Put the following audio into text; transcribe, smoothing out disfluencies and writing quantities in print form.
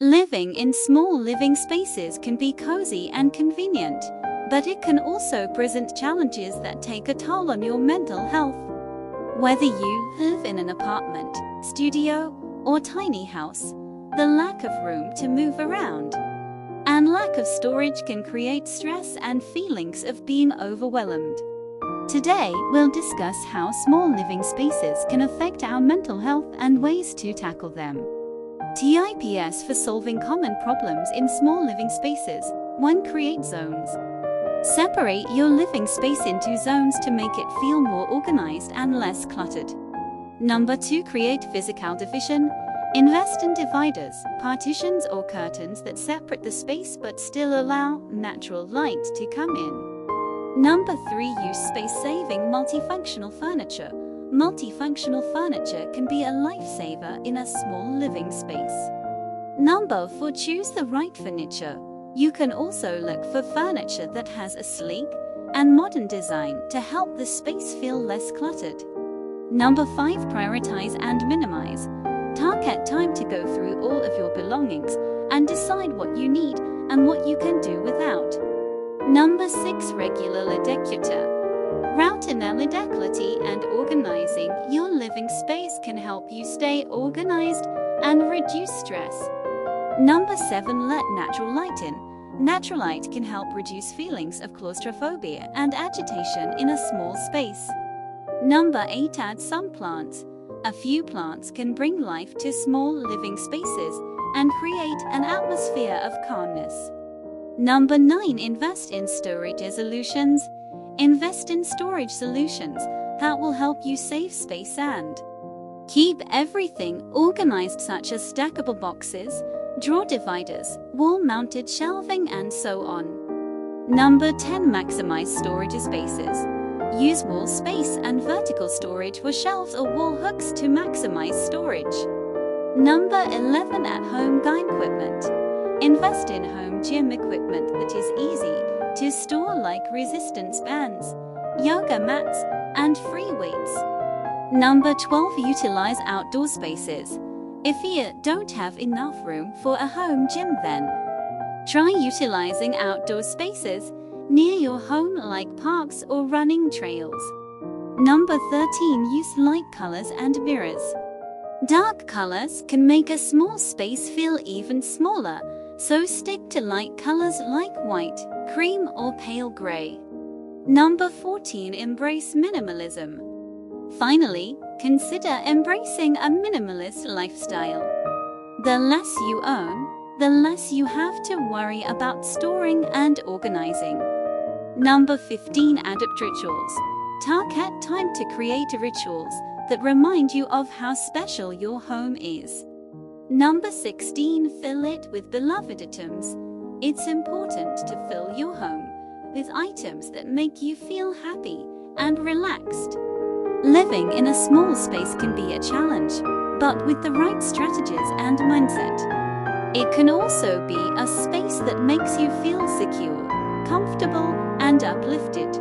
Living in small living spaces can be cozy and convenient, but it can also present challenges that take a toll on your mental health. Whether you live in an apartment, studio, or tiny house, the lack of room to move around and lack of storage can create stress and feelings of being overwhelmed. Today, we'll discuss how small living spaces can affect our mental health and ways to tackle them. Tips for solving common problems in small living spaces. 1. Create zones. Separate your living space into zones to make it feel more organized and less cluttered. 2. Create physical division. Invest in dividers, partitions or curtains that separate the space but still allow natural light to come in. 3. Use space-saving multifunctional furniture. Multifunctional furniture can be a lifesaver in a small living space. 4. Choose the right furniture. You can also look for furniture that has a sleek and modern design to help the space feel less cluttered. 5. Prioritize and minimize. Take time to go through all of your belongings and decide what you need and what you can do without. 6. Regular decor. Routine and organizing your living space can help you stay organized and reduce stress. 7. Let natural light in. Natural light can help reduce feelings of claustrophobia and agitation in a small space. 8. Add some plants. A few plants can bring life to small living spaces and create an atmosphere of calmness. 9. Invest in storage solutions. Invest in storage solutions that will help you save space and keep everything organized, such as stackable boxes, drawer dividers, wall-mounted shelving, and so on. 10. Maximize storage spaces. Use wall space and vertical storage for shelves or wall hooks to maximize storage. 11. At-home gym equipment. Invest in home gym equipment that is easy to store, like resistance bands, yoga mats, and free weights. 12. Utilize outdoor spaces. If you don't have enough room for a home gym, then try utilizing outdoor spaces near your home, like parks or running trails. 13. Use light colors and mirrors. Dark colors can make a small space feel even smaller, so stick to light colors like white, cream, or pale gray. 14. Embrace minimalism. Finally, consider embracing a minimalist lifestyle. The less you own, the less you have to worry about storing and organizing. 15. Adopt rituals. Take time to create rituals that remind you of how special your home is. 16. Fill it with beloved items. It's important to fill your home with items that make you feel happy and relaxed. Living in a small space can be a challenge, but with the right strategies and mindset, it can also be a space that makes you feel secure, comfortable, and uplifted.